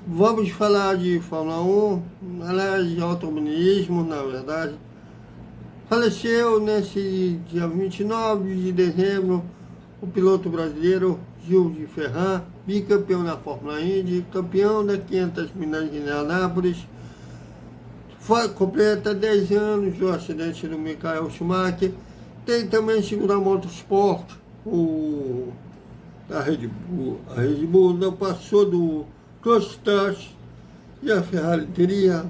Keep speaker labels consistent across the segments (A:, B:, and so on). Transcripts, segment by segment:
A: Vamos falar de Fórmula 1, aliás, de automobilismo, na verdade. Faleceu nesse dia 29 de dezembro o piloto brasileiro Gil de Ferran, bicampeão da Fórmula Indy, campeão da 500 milhas de Indianápolis. Completa 10 anos do acidente do Michael Schumacher. Tem também segunda Motorsport, a Red Bull. A Red Bull não passou do Costas e a Ferrari teria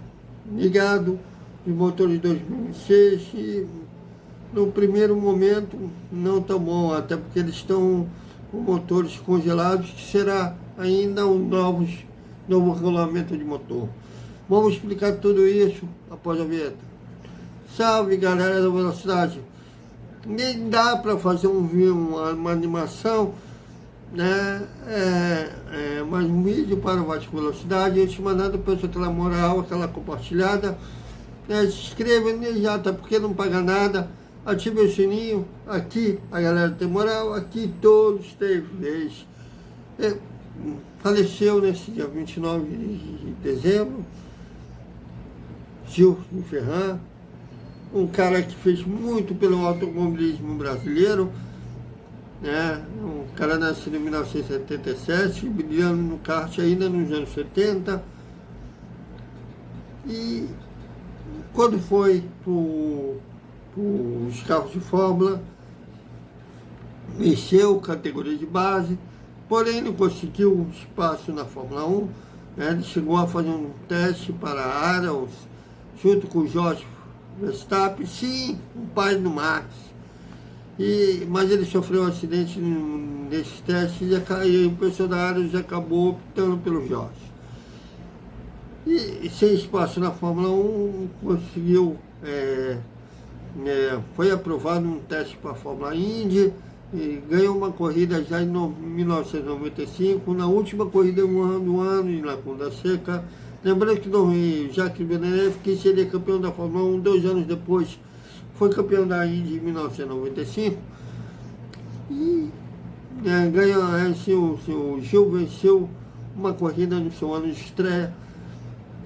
A: ligado de motor de 2006 e no primeiro momento não tão bom, até porque eles estão com motores congelados, que será ainda um novo regulamento de motor. Vamos explicar tudo isso após a vinheta. Salve, galera da velocidade! Nem dá para fazer uma animação, né? Mais um vídeo para o Vasco Velocidade. Eu te mandando para aquela moral, aquela compartilhada. Se inscreva já, tá? Porque não paga nada. Ative o sininho. Aqui a galera tem moral, aqui todos têm vez. Faleceu nesse dia 29 de dezembro Gil de Ferran, um cara que fez muito pelo automobilismo brasileiro, né? Um cara nascido em 1977, brilhando no kart ainda nos anos 70. E quando foi para os carros de Fórmula, venceu categoria de base, porém não conseguiu espaço na Fórmula 1. Né? Ele chegou a fazer um teste para a Arrows, junto com o Jos Verstappen, sim, o pai do Max. Mas ele sofreu um acidente nesses testes e o pessoal da Arrows acabou optando pelo Jos. E sem espaço na Fórmula 1, conseguiu, foi aprovado um teste para a Fórmula Indy, e ganhou uma corrida já em 1995, na última corrida do ano em Laguna Seca. Lembrando que Jacques Villeneuve, que seria campeão da Fórmula 1 2 anos depois, foi campeão da Indy em 1995. E o Gil venceu uma corrida no seu ano de estreia,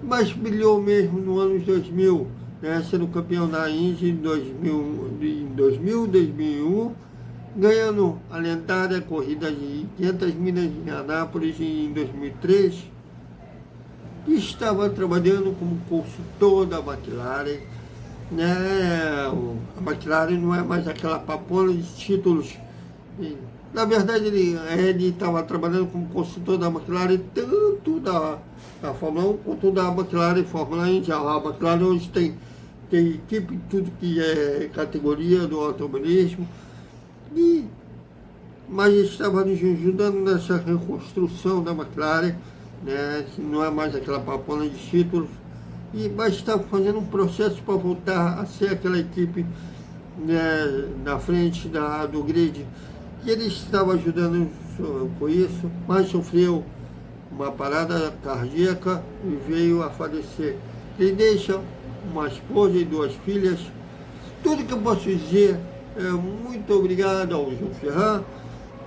A: mas brilhou mesmo no ano de 2000, né, sendo campeão da Indy em 2001, ganhando a lendária corrida de 500 milhas de Indianápolis em 2003. E estava trabalhando como consultor da McLaren, né? A McLaren não é mais aquela papona de títulos. Na verdade, ele estava trabalhando como consultor da McLaren, tanto da Fórmula 1 quanto da McLaren Fórmula Indy. A McLaren hoje tem equipe em tudo que é categoria do automobilismo. Mas estava nos ajudando nessa reconstrução da McLaren, né? Não é mais aquela papona de títulos, mas está fazendo um processo para voltar a ser aquela equipe, né, na frente do grid. E ele estava ajudando com isso, mas sofreu uma parada cardíaca e veio a falecer. Ele deixa uma esposa e 2 filhas. Tudo que eu posso dizer é muito obrigado ao Gil Ferran,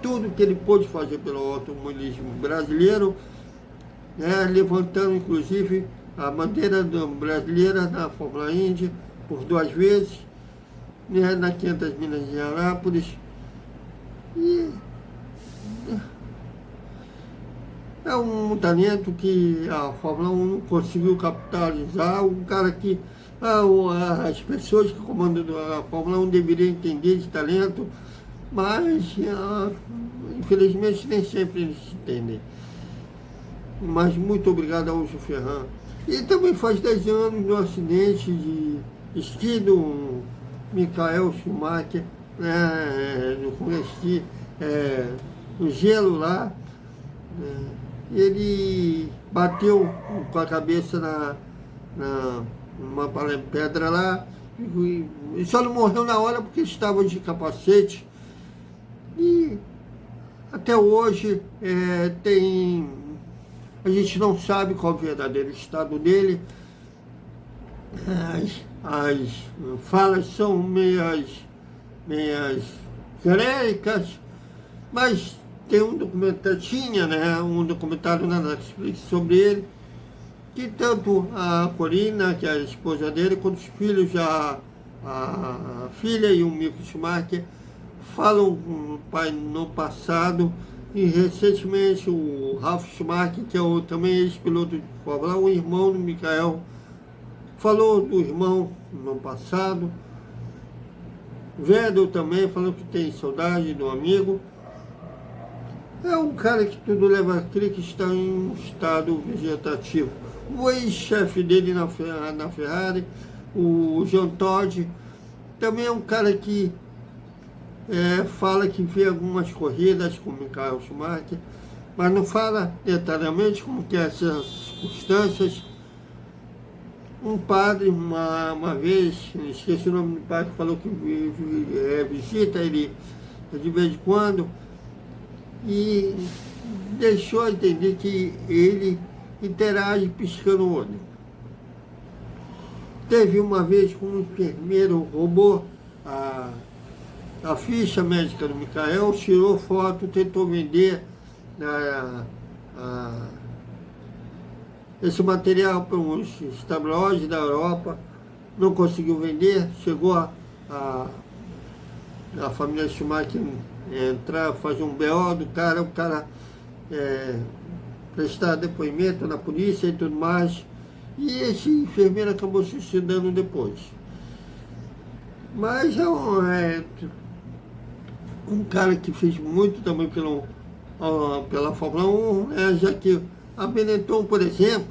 A: tudo que ele pôde fazer pelo automobilismo brasileiro, né, levantando inclusive a bandeira brasileira na Fórmula Indy por 2 vezes, né, na 500 milhas de Indianápolis. E é um talento que a Fórmula 1 não conseguiu capitalizar, um cara que as pessoas que comandam a Fórmula 1 deveriam entender de talento, mas infelizmente nem sempre eles entendem. Mas muito obrigado ao Gil Ferran. E também faz 10 anos do acidente de esqui do Michael Schumacher, né, no gelo lá. Ele bateu com a cabeça numa pedra lá, e só não morreu na hora porque estava de capacete. E até hoje a gente não sabe qual é o verdadeiro estado dele. As falas são meias genéricas, mas tem um documentário, tinha, né, um documentário na Netflix sobre ele, que tanto a Corina, que é a esposa dele, quanto os filhos, a filha e o Mick Schumacher, falam com o pai no passado, e recentemente o Ralf Schumacher, que é também ex-piloto de Fórmula 1, o irmão do Michael, falou do irmão no passado. Vettel também falou que tem saudade do amigo. É um cara que tudo leva a crer que está em um estado vegetativo. O ex-chefe dele na Ferrari, o Jean Todt, também é um cara que fala que vê algumas corridas com o Michael Schumacher, mas não fala detalhadamente como que é essas circunstâncias. Um padre, uma vez, esqueci o nome do padre, falou que visita ele de vez em quando, e deixou entender que ele interage piscando o olho. Teve uma vez que um enfermeiro roubou a ficha médica do Michael, tirou foto, tentou vender esse material para uns tabloides da Europa, não conseguiu vender, chegou a família Schumacher entrar, fazer um BO do cara, o cara prestar depoimento na polícia e tudo mais, e esse enfermeiro acabou se suicidando depois. Mas é um cara que fez muito também pela Fórmula 1, já que a Benetton, por exemplo,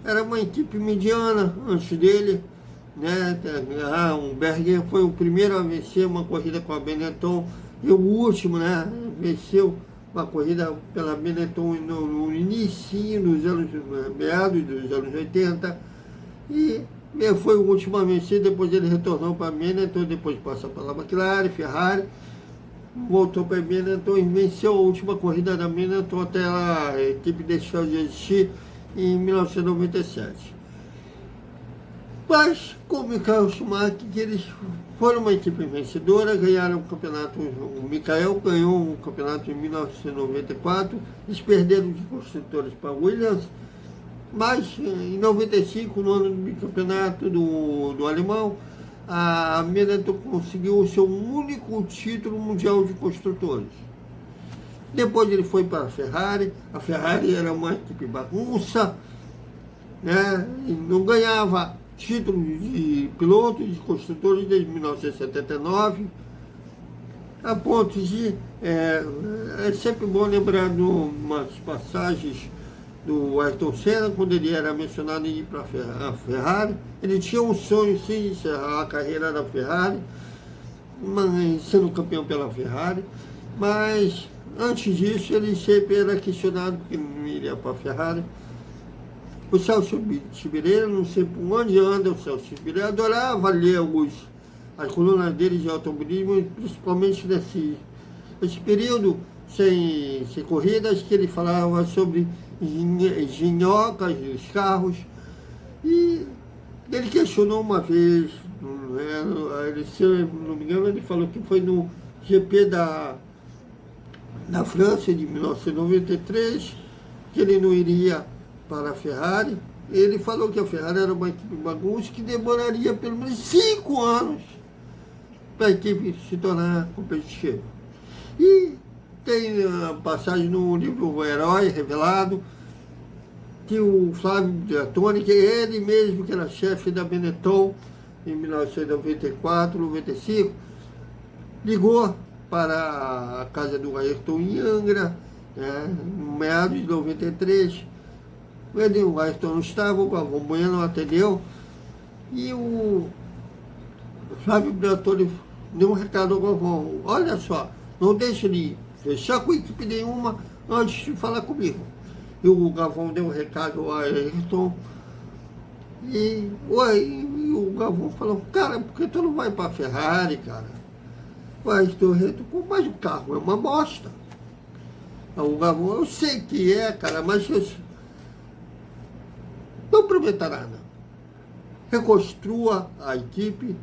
A: era uma equipe mediana antes dele, né? O Berger foi o primeiro a vencer uma corrida com a Benetton, e o último, né? Venceu uma corrida pela Benetton no início dos anos, meados dos anos 80, e foi o último a vencer. Depois ele retornou para a Benetton, depois passou pela McLaren, Ferrari, voltou para a Benetton e venceu a última corrida da Benetton até a equipe deixou de existir em 1997. Mas, com o Michael Schumacher, que eles foram uma equipe vencedora, ganharam o campeonato. O Michael ganhou o campeonato em 1994, eles perderam de construtores para Williams, mas em 95, no ano do bicampeonato do alemão, a Benetton conseguiu o seu único título mundial de construtores. Depois ele foi para a Ferrari era uma equipe bagunça, né? E não ganhava título de piloto e de construtores desde 1979, a ponto de, é sempre bom lembrar de umas passagens do Ayrton Senna, quando ele era mencionado em ir para a Ferrari. Ele tinha um sonho, sim, de encerrar a carreira da Ferrari, sendo campeão pela Ferrari, mas antes disso ele sempre era questionado porque não iria para a Ferrari. O Celso Tibireira, não sei por onde anda o Celso Tibireira, adorava ler as colunas dele de automobilismo, principalmente nesse período sem corridas, que ele falava sobre engenhocas dos carros. E ele questionou uma vez, se eu não me engano, ele falou que foi no GP da França de 1993, que ele não iria para a Ferrari. Ele falou que a Ferrari era uma equipe bagunça, que demoraria pelo menos 5 anos para a equipe se tornar competitiva. E tem a passagem no livro O Herói Revelado, que o Flávio Briatore, que é ele mesmo que era chefe da Benetton em 1994, 95, ligou para a casa do Ayrton em Angra, no meados de 93. O Ayrton não estava, o Galvão Bueno não atendeu, e o Flávio Briatore deu um recado ao Galvão: olha só, não deixe ele fechar com equipe nenhuma antes de falar comigo. E o Galvão deu um recado ao Ayrton, e o Galvão falou: cara, por que tu não vai para a Ferrari, cara? O Ayrton retocou: mas o carro é uma bosta. O Galvão: eu sei que é, cara, mas não prometa nada. Reconstrua a equipe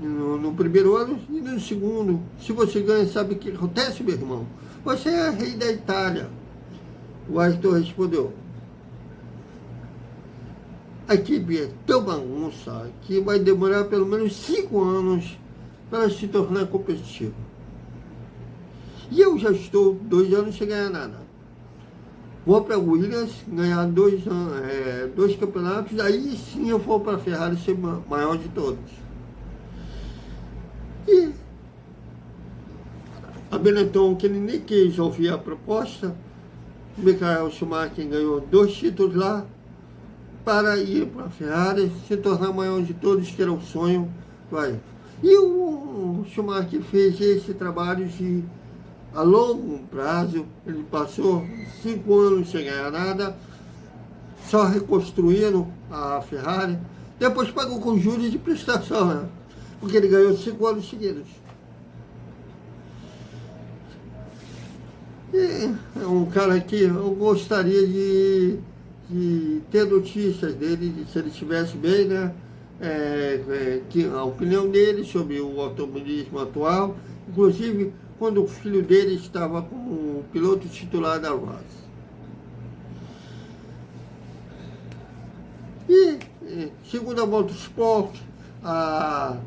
A: no primeiro ano, e no segundo, se você ganha, sabe o que acontece, meu irmão? você é rei da Itália. O Ayrton respondeu: a equipe é tão bagunça que vai demorar pelo menos 5 anos para se tornar competitiva. E eu já estou 2 anos sem ganhar nada. Vou para a Williams ganhar 2 campeonatos, aí sim eu vou para a Ferrari ser maior de todos. E a Benetton, que ele nem quis ouvir a proposta, Michael Schumacher ganhou 2 títulos lá para ir para a Ferrari, se tornar maior de todos, que era o sonho. E o Schumacher fez esse trabalho a longo prazo. Ele passou 5 anos sem ganhar nada, só reconstruindo a Ferrari. Depois pagou com juros de prestação, né? Porque ele ganhou 5 anos seguidos. E é um cara que eu gostaria de ter notícias dele, se ele estivesse bem, né? Que a opinião dele sobre o automobilismo atual, inclusive quando o filho dele estava como piloto titular da Haas. E segundo a Motorsport, a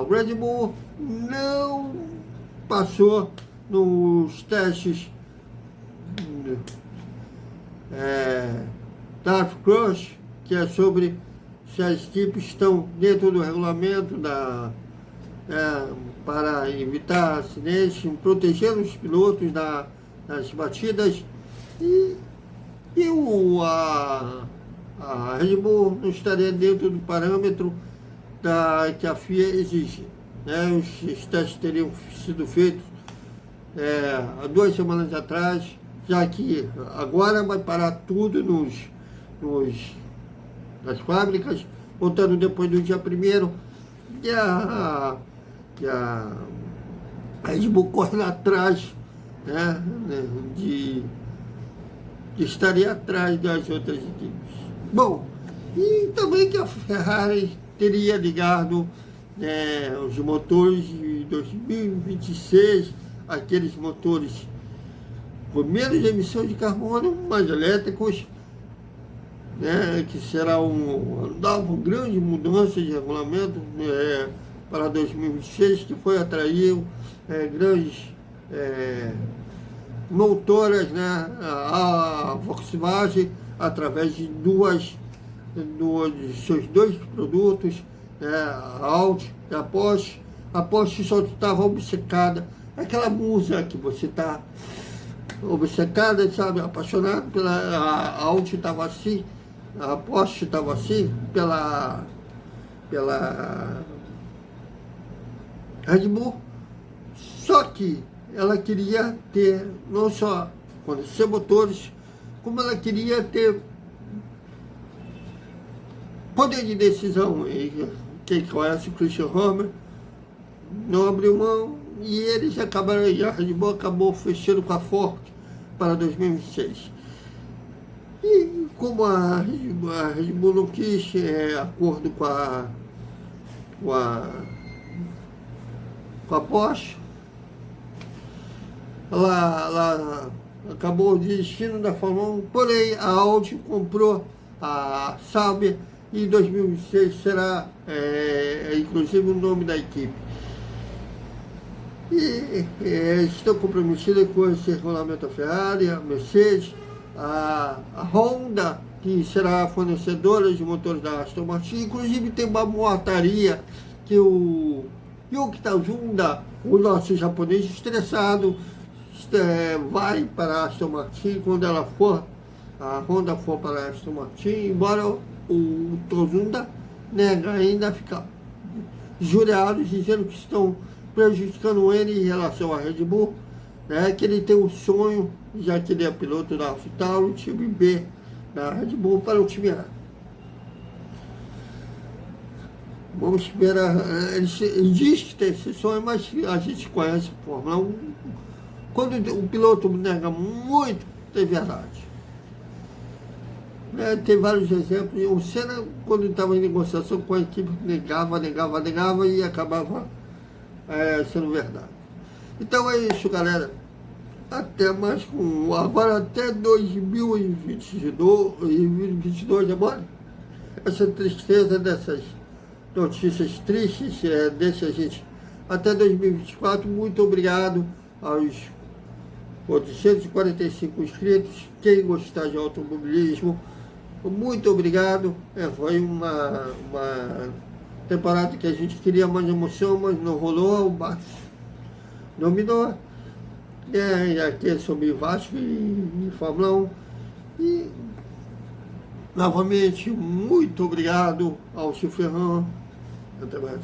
A: Red Bull não passou nos testes Dark Crush, que é sobre se as equipes estão dentro do regulamento para evitar acidentes, proteger os pilotos das batidas, e a Red Bull não estaria dentro do parâmetro que a FIA exige. Os testes teriam sido feitos há 2 semanas atrás, já que agora vai parar tudo nas fábricas, voltando depois do dia 1º, que a Red Bull corre atrás, de estaria atrás das outras equipes. Bom, e também que a Ferrari teria ligado os motores de 2026, aqueles motores com menos emissão de carbono, mais elétricos, que será uma grande mudança de regulamento para 2026, que foi atrair grandes motoras, a Volkswagen, através de seus 2 produtos, a Audi e a Porsche. A Porsche só estava obcecada, aquela musa que você está obcecada, sabe, apaixonado pela. A Audi estava assim, a Porsche estava assim, pela Red Bull. Só que ela queria ter, não só conhecer motores, como ela queria ter poder de decisão. E quem conhece o Christian Horner não abriu mão, e eles acabaram, e a Red Bull acabou fechando com a Ford para 2026. E como a Red Bull não quis acordo com a Porsche, ela acabou desistindo da Fórmula 1, porém a Audi comprou a Sauber, e em 2026 será inclusive o nome da equipe. E estão comprometidas com esse regulamento da Ferrari, a Mercedes, a Honda, que será fornecedora de motores da Aston Martin. Inclusive tem uma boataria que o Yuki Tsunoda, o nosso japonês estressado, vai para a Aston Martin quando a Honda for para a Aston Martin, embora o Tsunoda nega ainda, fica jurado, dizendo que estão prejudicando ele em relação à Red Bull, que ele tem um sonho, já que ele é piloto da AlphaTauri, o time B da Red Bull, para o time A. Vamos esperar. Ele diz que tem esse sonho, mas a gente conhece a Fórmula 1. Quando o piloto nega muito, é verdade. Tem vários exemplos. O Senna, quando estava em negociação com a equipe, negava e acabava sendo verdade. Então é isso, galera. até mais com agora até 2022 agora. Essa tristeza dessas notícias tristes, deixa a gente até 2024. Muito obrigado aos 845 inscritos. Quem gostar de automobilismo, muito obrigado. Foi uma temporada que a gente queria mais emoção, mas não rolou. O Barça dominou. E aqui é sobre Vasco e Fórmula 1. E novamente, muito obrigado ao Silvio Ferrão. Até mais.